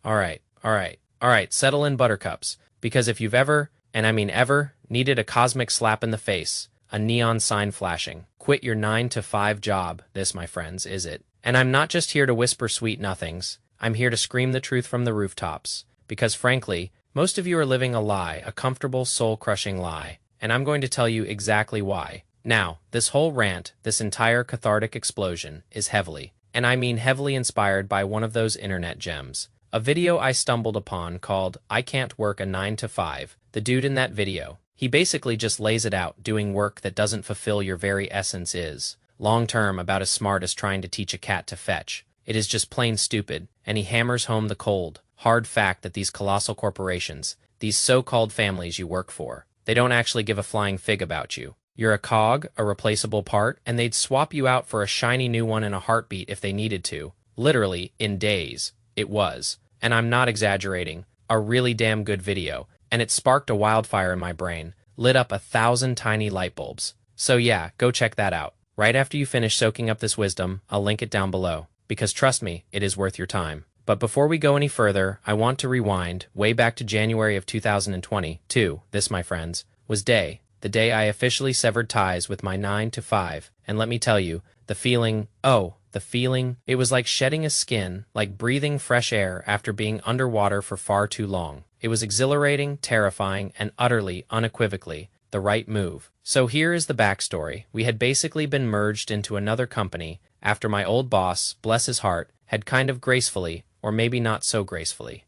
Alright, settle in, buttercups, because if you've ever, and I mean ever, needed a cosmic slap in the face, a neon sign flashing, quit your 9 to 5 job, this, my friends, is it. And I'm not just here to whisper sweet nothings, I'm here to scream the truth from the rooftops, because frankly, most of you are living a lie, a comfortable, soul-crushing lie, and I'm going to tell you exactly why. Now, this whole rant, this entire cathartic explosion, is heavily, and I mean heavily inspired by one of those internet gems. A video I stumbled upon called I Can't Work a 9 to 5. The dude in that video, he basically just lays it out, doing work that doesn't fulfill your very essence is, long-term, about as smart as trying to teach a cat to fetch. It is just plain stupid, and he hammers home the cold, hard fact that these colossal corporations, these so-called families you work for, they don't actually give a flying fig about you. You're a cog, a replaceable part, and they'd swap you out for a shiny new one in a heartbeat if they needed to. Literally, in days. It was, and I'm not exaggerating, a really damn good video, and it sparked a wildfire in my brain, lit up 1,000 tiny light bulbs. So yeah, go check that out. Right after you finish soaking up this wisdom, I'll link it down below, because trust me, it is worth your time. But before we go any further, I want to rewind way back to January of 2022. This, my friends, was the day I officially severed ties with my 9 to 5, and let me tell you, the feeling, it was like shedding a skin, like breathing fresh air after being underwater for far too long. It was exhilarating, terrifying, and utterly, unequivocally, the right move. So here is the backstory. We had basically been merged into another company after my old boss, bless his heart, had kind of gracefully, or maybe not so gracefully,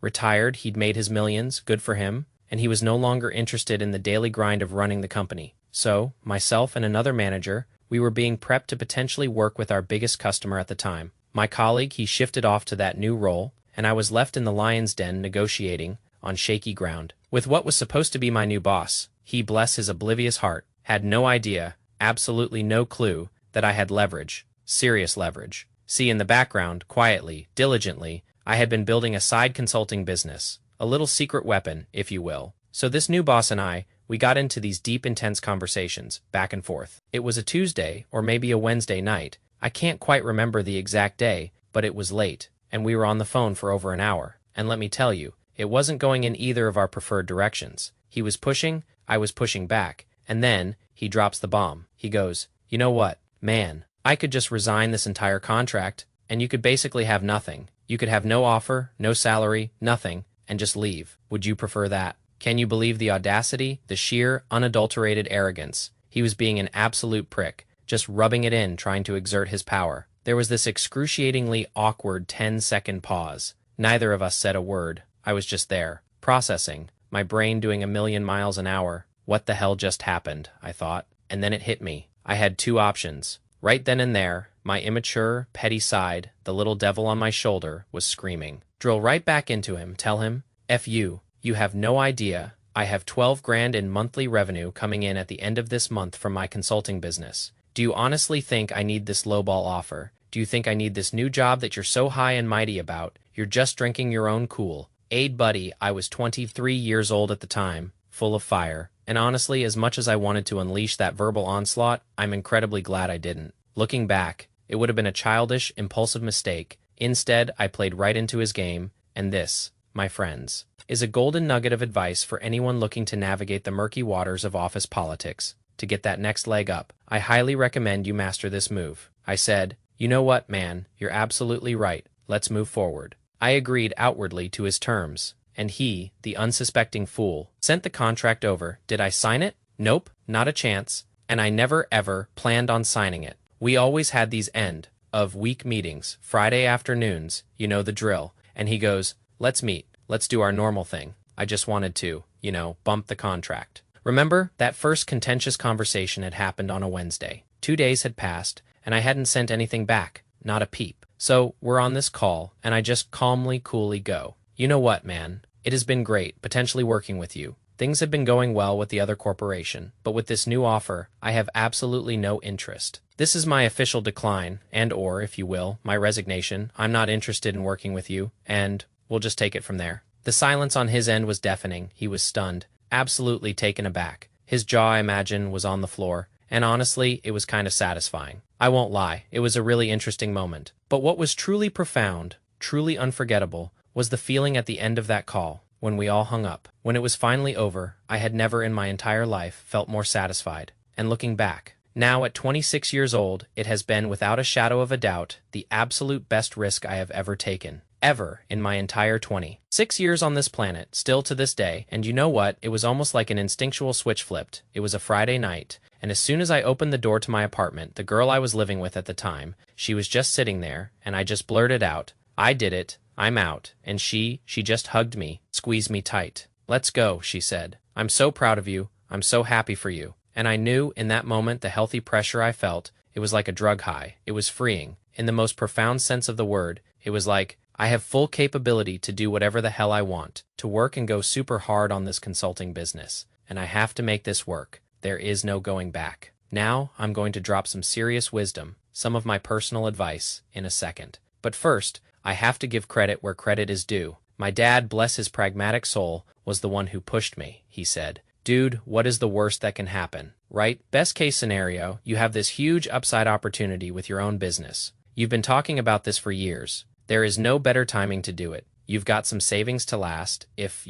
retired. He'd made his millions, good for him, and he was no longer interested in the daily grind of running the company. So, myself and another manager, we were being prepped to potentially work with our biggest customer at the time. My colleague, he shifted off to that new role, and I was left in the lion's den negotiating, on shaky ground, with what was supposed to be my new boss. He, bless his oblivious heart, had no idea, absolutely no clue, that I had leverage, serious leverage. See, in the background, quietly, diligently, I had been building a side consulting business, a little secret weapon, if you will. So this new boss and I, we got into these deep, intense conversations, back and forth. It was a Tuesday, or maybe a Wednesday night. I can't quite remember the exact day, but it was late, and we were on the phone for over an hour. And let me tell you, it wasn't going in either of our preferred directions. He was pushing, I was pushing back, and then, he drops the bomb. He goes, you know what, man, I could just resign this entire contract, and you could basically have nothing. You could have no offer, no salary, nothing, and just leave. Would you prefer that? Can you believe the audacity, the sheer, unadulterated arrogance? He was being an absolute prick, just rubbing it in, trying to exert his power. There was this excruciatingly awkward 10-second pause. Neither of us said a word. I was just there, processing, my brain doing 1,000,000 miles an hour. What the hell just happened, I thought. And then it hit me. I had two options. Right then and there, my immature, petty side, the little devil on my shoulder, was screaming. Drill right back into him, tell him, F you. You have no idea. I have 12 grand in monthly revenue coming in at the end of this month from my consulting business. Do you honestly think I need this lowball offer? Do you think I need this new job that you're so high and mighty about? You're just drinking your own cool. Aid buddy, I was 23 years old at the time, full of fire. And honestly, as much as I wanted to unleash that verbal onslaught, I'm incredibly glad I didn't. Looking back, it would have been a childish, impulsive mistake. Instead, I played right into his game, and this, my friends, is a golden nugget of advice for anyone looking to navigate the murky waters of office politics. To get that next leg up, I highly recommend you master this move. I said, you know what, man, you're absolutely right. Let's move forward. I agreed outwardly to his terms, and he, the unsuspecting fool, sent the contract over. Did I sign it? Nope, not a chance, and I never ever planned on signing it. We always had these end-of-week meetings, Friday afternoons, you know the drill, and he goes, let's meet. Let's do our normal thing. I just wanted to, bump the contract. Remember, that first contentious conversation had happened on a Wednesday. 2 days had passed, and I hadn't sent anything back, not a peep. So, we're on this call, and I just calmly, coolly go. You know what, man? It has been great, potentially working with you. Things have been going well with the other corporation, but with this new offer, I have absolutely no interest. This is my official decline, and/or, if you will, my resignation. I'm not interested in working with you, and we'll just take it from there. The silence on his end was deafening. He was stunned, absolutely taken aback. His jaw, I imagine, was on the floor, and honestly, it was kind of satisfying. I won't lie, it was a really interesting moment. But what was truly profound, truly unforgettable, was the feeling at the end of that call, when we all hung up. When it was finally over, I had never in my entire life felt more satisfied. And looking back, now at 26 years old, it has been without a shadow of a doubt the absolute best risk I have ever taken. Ever in my entire 26 years on this planet, still to this day. And you know what? It was almost like an instinctual switch flipped. It was a Friday night, and as soon as I opened the door to my apartment, the girl I was living with at the time, she was just sitting there, and I just blurted out, "I did it, I'm out," and she just hugged me, squeezed me tight. "Let's go," she said. "I'm so proud of you, I'm so happy for you." And I knew in that moment the healthy pressure I felt, it was like a drug high. It was freeing. In the most profound sense of the word, it was like, I have full capability to do whatever the hell I want, to work and go super hard on this consulting business. And I have to make this work. There is no going back. Now, I'm going to drop some serious wisdom, some of my personal advice, in a second. But first, I have to give credit where credit is due. My dad, bless his pragmatic soul, was the one who pushed me. He said, "Dude, what is the worst that can happen, right? Best case scenario, you have this huge upside opportunity with your own business. You've been talking about this for years. There is no better timing to do it. You've got some savings to last if,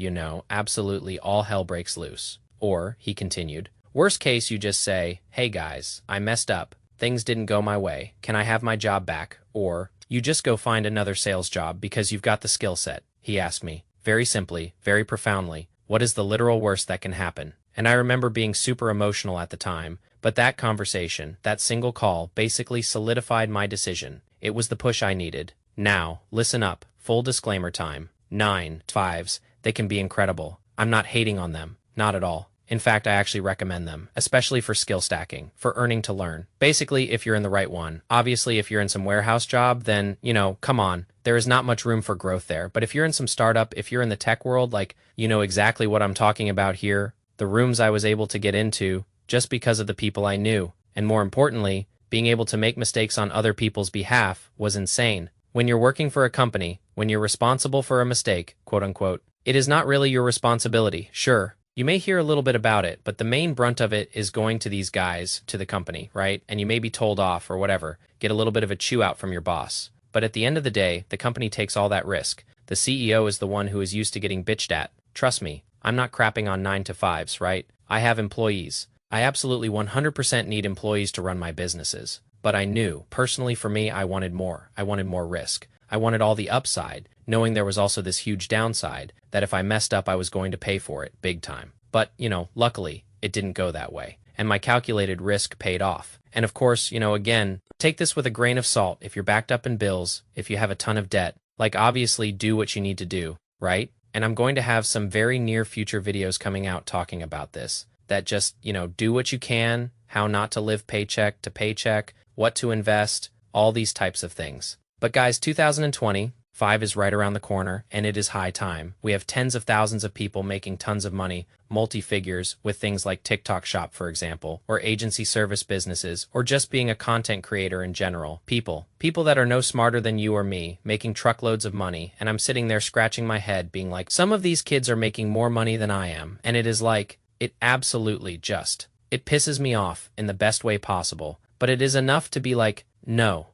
absolutely all hell breaks loose." Or, he continued, "Worst case, you just say, 'Hey guys, I messed up. Things didn't go my way. Can I have my job back?' Or, you just go find another sales job because you've got the skill set." He asked me, very simply, very profoundly, what is the literal worst that can happen? And I remember being super emotional at the time, but that conversation, that single call, basically solidified my decision. It was the push I needed. Now, listen up, full disclaimer time. 9-5s, they can be incredible. I'm not hating on them, not at all. In fact, I actually recommend them, especially for skill stacking, for earning to learn. Basically, if you're in the right one. Obviously, if you're in some warehouse job, then, come on, there is not much room for growth there. But if you're in some startup, if you're in the tech world, you know exactly what I'm talking about here. The rooms I was able to get into just because of the people I knew. And more importantly, being able to make mistakes on other people's behalf was insane. When you're working for a company, when you're responsible for a mistake, quote unquote, it is not really your responsibility, sure. You may hear a little bit about it, but the main brunt of it is going to these guys, to the company, right? And you may be told off or whatever, get a little bit of a chew out from your boss. But at the end of the day, the company takes all that risk. The CEO is the one who is used to getting bitched at. Trust me, I'm not crapping on 9-to-5s, right? I have employees. I absolutely 100% need employees to run my businesses. But I knew, personally for me, I wanted more. I wanted more risk. I wanted all the upside, knowing there was also this huge downside, that if I messed up, I was going to pay for it, big time. But, luckily, it didn't go that way. And my calculated risk paid off. And of course, again, take this with a grain of salt. If you're backed up in bills, if you have a ton of debt, obviously do what you need to do, right? And I'm going to have some very near future videos coming out talking about this. That just, do what you can, how not to live paycheck to paycheck, what to invest, all these types of things. But guys, 2025 is right around the corner, and it is high time. We have tens of thousands of people making tons of money, multi-figures, with things like TikTok Shop, for example, or agency service businesses, or just being a content creator in general. People that are no smarter than you or me, making truckloads of money, and I'm sitting there scratching my head, being like, some of these kids are making more money than I am, and it is like, it absolutely just, it pisses me off in the best way possible. But it is enough to be like, no,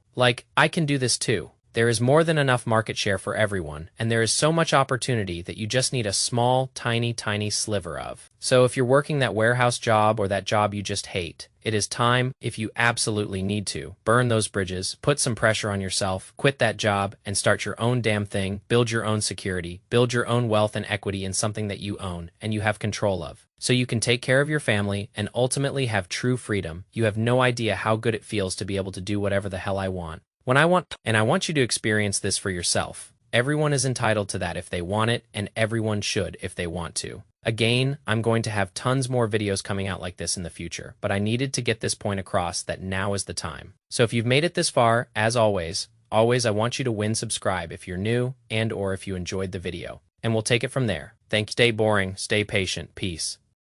I can do this too. There is more than enough market share for everyone, and there is so much opportunity that you just need a small, tiny sliver of. So if you're working that warehouse job or that job you just hate, it is time, if you absolutely need to, burn those bridges, put some pressure on yourself, quit that job, and start your own damn thing, build your own security, build your own wealth and equity in something that you own and you have control of. So you can take care of your family and ultimately have true freedom. You have no idea how good it feels to be able to do whatever the hell I want. And I want you to experience this for yourself. Everyone is entitled to that if they want it, and everyone should if they want to. Again, I'm going to have tons more videos coming out like this in the future, but I needed to get this point across that now is the time. So if you've made it this far, as always, I want you to subscribe if you're new and or if you enjoyed the video. And we'll take it from there. Thanks. Stay boring, stay patient, peace.